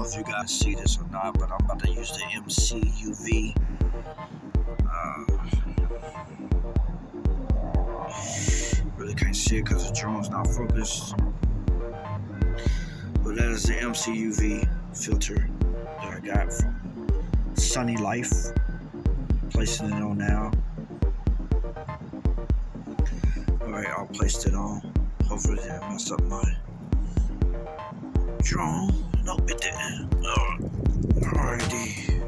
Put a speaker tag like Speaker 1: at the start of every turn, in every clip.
Speaker 1: if you guys see this or not, but I'm about to use the MCUV. Really can't see it because the drone's not focused. But that is the MCUV filter that I got from Sunny Life. Placing it on now. Alright, I'll place it on. Hopefully it didn't mess up my drone. Nope, it didn't. Alrighty.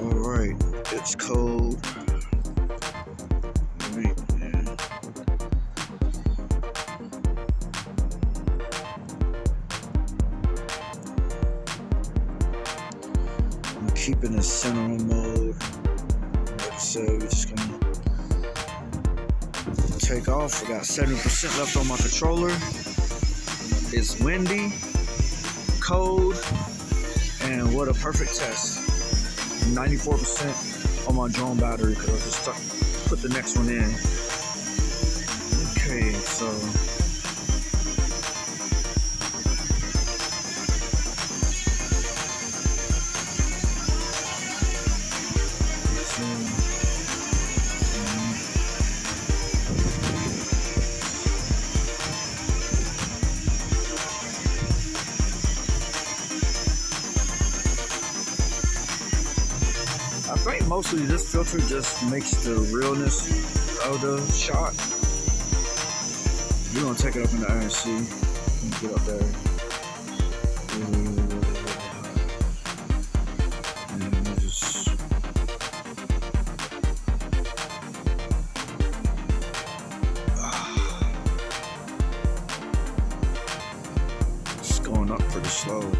Speaker 1: Alright, it's cold. Alright, man. I'm keeping the center mode. Like I said, we're just gonna take off. I got 70% left on my controller. It's windy, cold, and what a perfect test. 94% on my drone battery because I just put the next one in. Okay, so I think mostly this filter just makes the realness of the shot. We're gonna take it up in the air and see. Get up there. And we'll just it's going up pretty slow.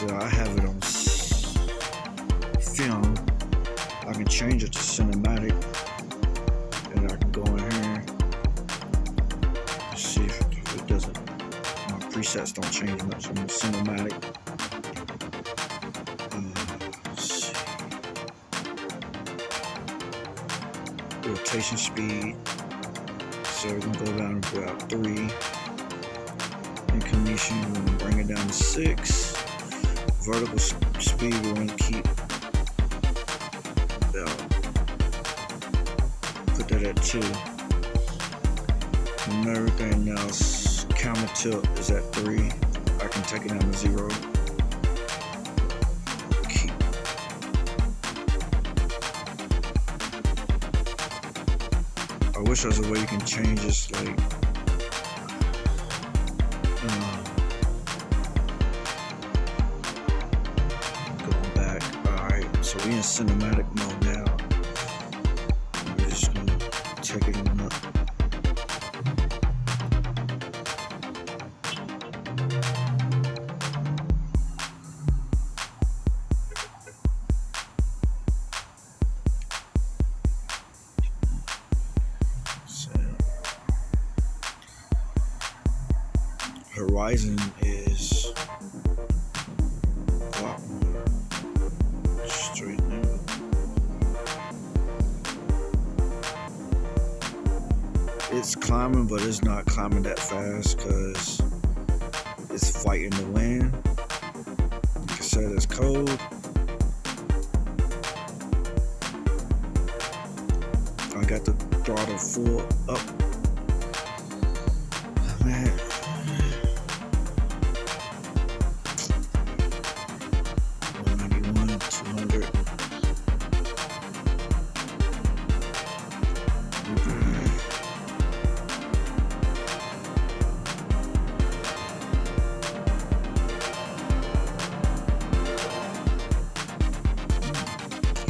Speaker 1: I have it on film. I can change it to cinematic, and I can go in here and see if it doesn't. My presets don't change much. I'm on cinematic. Let's see. Rotation speed. So we're gonna go down to about 3. Inclination, we're gonna bring it down to 6. Vertical speed we're going to keep put that at 2. And everything else, camera tilt is at 3. I can take it down to 0. Keep. I wish there was a way you can change this, like so we in cinematic mode now. We're just gonna take it on up. So, horizon is a lot more straight now. It's climbing, but it's not climbing that fast because it's fighting the wind. Like I said, it's cold. I got the throttle full up. Man.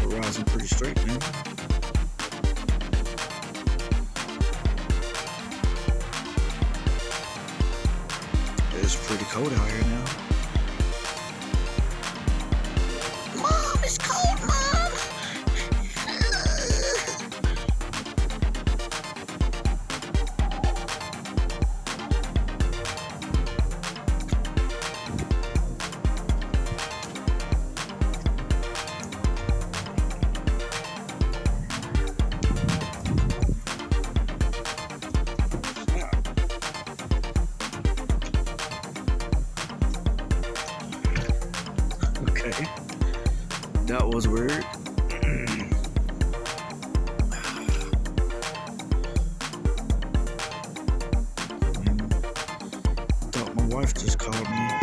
Speaker 1: Rising pretty straight, man. It's pretty cold out here now.
Speaker 2: Mom, it's cold, Mom.
Speaker 1: That was weird. Thought my wife just called me.